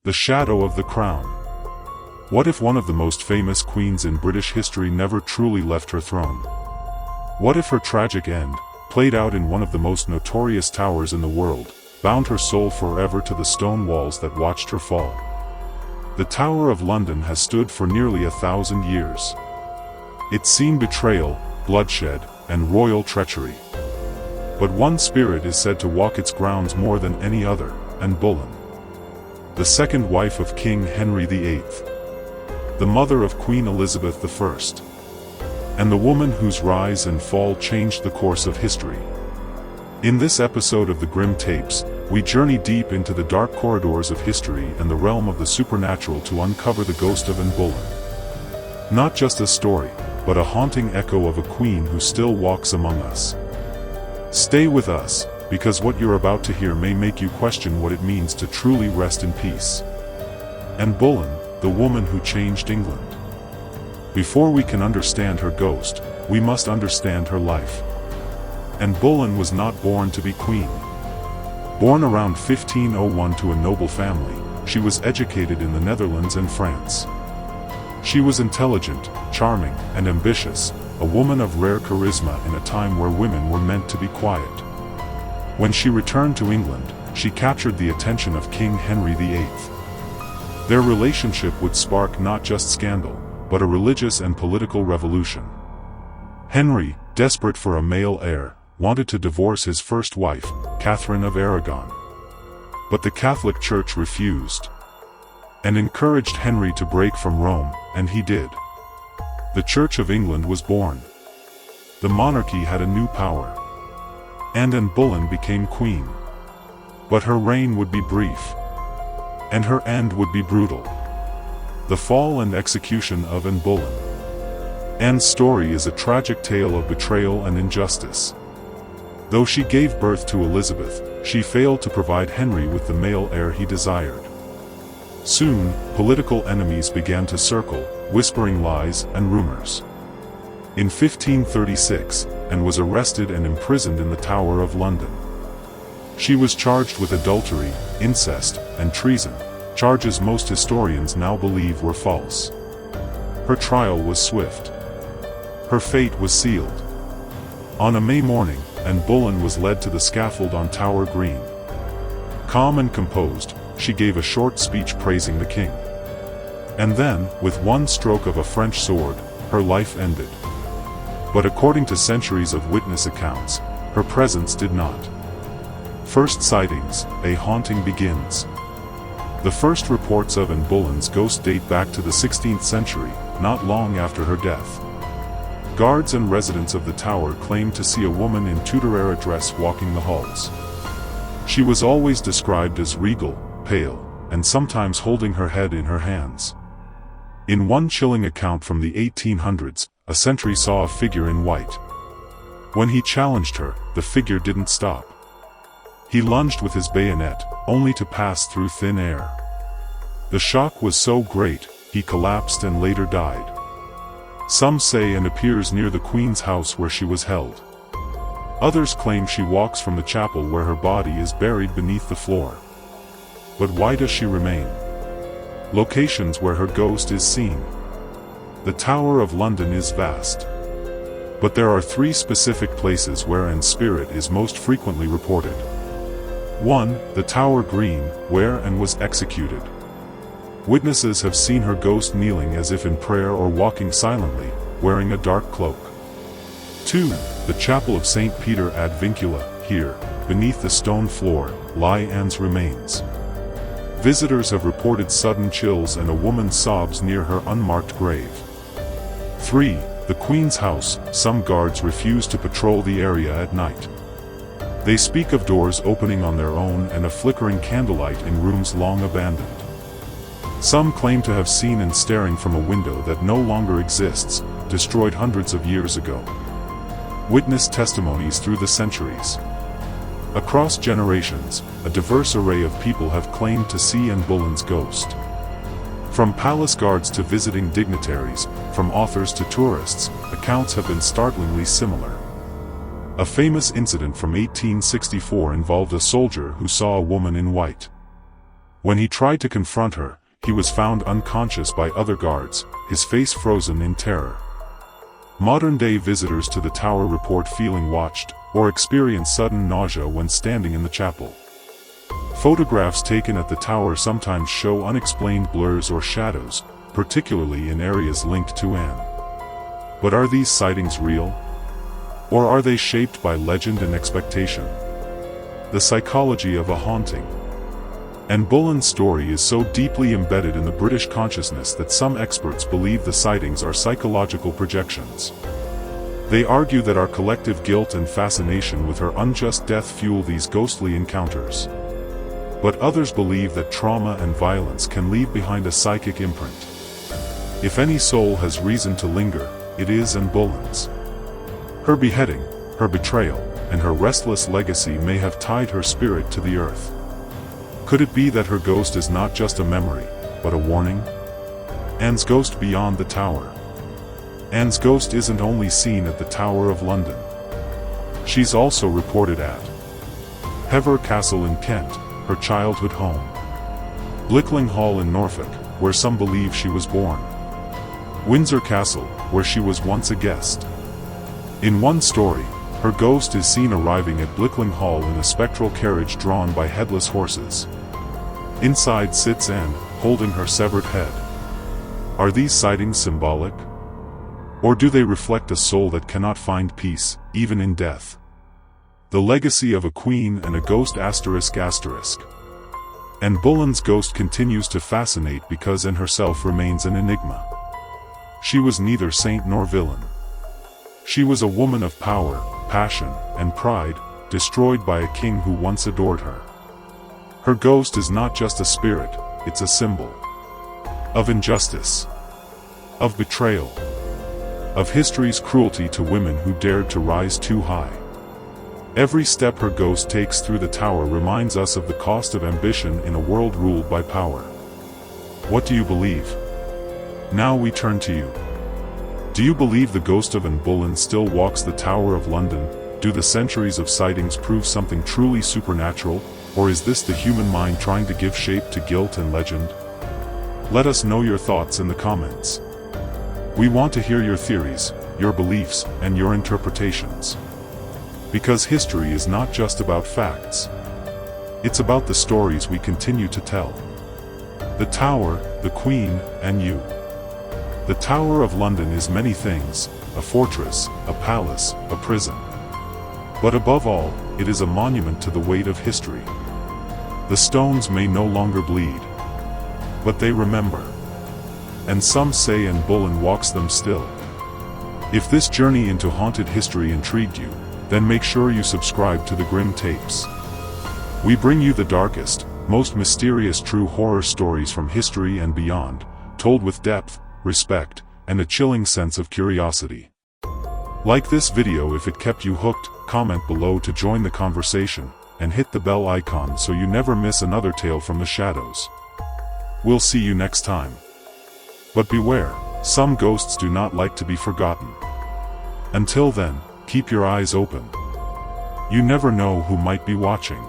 The shadow of the crown. What if one of the most famous queens in British history never truly left her throne? What if her tragic end, played out in one of the most notorious towers in the world, bound her soul forever to the stone walls that watched her fall? The Tower of London has stood for nearly 1,000 years. It's seen betrayal, bloodshed, and royal treachery. But one spirit is said to walk its grounds more than any other, Anne Boleyn, the second wife of King Henry VIII, the mother of Queen Elizabeth I, and the woman whose rise and fall changed the course of history. In this episode of the Grim Tapes, we journey deep into the dark corridors of history and the realm of the supernatural to uncover the ghost of Anne Boleyn. Not just a story, but a haunting echo of a queen who still walks among us. Stay with us, because what you're about to hear may make you question what it means to truly rest in peace. Anne Boleyn, the woman who changed England. Before we can understand her ghost, we must understand her life. Anne Boleyn was not born to be queen. Born around 1501 to a noble family, she was educated in the Netherlands and France. She was intelligent, charming, and ambitious, a woman of rare charisma in a time where women were meant to be quiet. When she returned to England, she captured the attention of King Henry VIII. Their relationship would spark not just scandal, but a religious and political revolution. Henry, desperate for a male heir, wanted to divorce his first wife, Catherine of Aragon. But the Catholic Church refused, and encouraged Henry to break from Rome, and he did. The Church of England was born. The monarchy had a new power. And Anne Boleyn became queen. But her reign would be brief. And her end would be brutal. The fall and execution of Anne Boleyn. Anne's story is a tragic tale of betrayal and injustice. Though she gave birth to Elizabeth, she failed to provide Henry with the male heir he desired. Soon, political enemies began to circle, whispering lies and rumors. In 1536, Anne was arrested and imprisoned in the Tower of London. She was charged with adultery, incest, and treason, charges most historians now believe were false. Her trial was swift. Her fate was sealed. On a May morning, Anne Boleyn was led to the scaffold on Tower Green. Calm and composed, she gave a short speech praising the king. And then, with one stroke of a French sword, her life ended. But according to centuries of witness accounts, her presence did not. First sightings, a haunting begins. The first reports of Anne Boleyn's ghost date back to the 16th century, not long after her death. Guards and residents of the tower claimed to see a woman in Tudor-era dress walking the halls. She was always described as regal, pale, and sometimes holding her head in her hands. In one chilling account from the 1800s, a sentry saw a figure in white. When he challenged her, the figure didn't stop. He lunged with his bayonet, only to pass through thin air. The shock was so great, he collapsed and later died. Some say Anne appears near the Queen's house where she was held. Others claim she walks from the chapel where her body is buried beneath the floor. But why does she remain? Locations where her ghost is seen. The Tower of London is vast. But there are three specific places where Anne's spirit is most frequently reported. 1. The Tower Green, where Anne was executed. Witnesses have seen her ghost kneeling as if in prayer or walking silently, wearing a dark cloak. 2. The Chapel of St. Peter ad Vincula, here, beneath the stone floor, lie Anne's remains. Visitors have reported sudden chills and a woman sobs near her unmarked grave. 3. The Queen's house, some guards refuse to patrol the area at night. They speak of doors opening on their own and a flickering candlelight in rooms long abandoned. Some claim to have seen Anne staring from a window that no longer exists, destroyed hundreds of years ago. Witness testimonies through the centuries. Across generations, a diverse array of people have claimed to see Anne Boleyn's ghost. From palace guards to visiting dignitaries, from authors to tourists, accounts have been startlingly similar. A famous incident from 1864 involved a soldier who saw a woman in white. When he tried to confront her, he was found unconscious by other guards, his face frozen in terror. Modern-day visitors to the tower report feeling watched, or experience sudden nausea when standing in the chapel. Photographs taken at the tower sometimes show unexplained blurs or shadows, particularly in areas linked to Anne. But are these sightings real? Or are they shaped by legend and expectation? The psychology of a haunting. Anne Boleyn's story is so deeply embedded in the British consciousness that some experts believe the sightings are psychological projections. They argue that our collective guilt and fascination with her unjust death fuel these ghostly encounters. But others believe that trauma and violence can leave behind a psychic imprint. If any soul has reason to linger, it is Anne Boleyn's. Her beheading, her betrayal, and her restless legacy may have tied her spirit to the earth. Could it be that her ghost is not just a memory, but a warning? Anne's ghost beyond the tower. Anne's ghost isn't only seen at the Tower of London. She's also reported at Hever Castle in Kent, her childhood home. Blickling Hall in Norfolk, where some believe she was born. Windsor Castle, where she was once a guest. In one story, her ghost is seen arriving at Blickling Hall in a spectral carriage drawn by headless horses. Inside sits Anne, holding her severed head. Are these sightings symbolic? Or do they reflect a soul that cannot find peace, even in death? The legacy of a queen and a ghost ***. Anne Boleyn's ghost continues to fascinate because Anne herself remains an enigma. She was neither saint nor villain. She was a woman of power, passion, and pride, destroyed by a king who once adored her. Her ghost is not just a spirit, it's a symbol of injustice, of betrayal, of history's cruelty to women who dared to rise too high. Every step her ghost takes through the tower reminds us of the cost of ambition in a world ruled by power. What do you believe? Now we turn to you. Do you believe the ghost of Anne Boleyn still walks the Tower of London? Do the centuries of sightings prove something truly supernatural, or is this the human mind trying to give shape to guilt and legend? Let us know your thoughts in the comments. We want to hear your theories, your beliefs, and your interpretations. Because history is not just about facts. It's about the stories we continue to tell. The Tower, the Queen, and you. The Tower of London is many things: a fortress, a palace, a prison. But above all, it is a monument to the weight of history. The stones may no longer bleed, but they remember. And some say Anne Boleyn walks them still. If this journey into haunted history intrigued you, then make sure you subscribe to the Grim Tapes. We bring you the darkest, most mysterious true horror stories from history and beyond, told with depth, respect, and a chilling sense of curiosity. Like this video if it kept you hooked, comment below to join the conversation, and hit the bell icon so you never miss another tale from the shadows. We'll see you next time. But beware, some ghosts do not like to be forgotten. Until then, keep your eyes open. You never know who might be watching.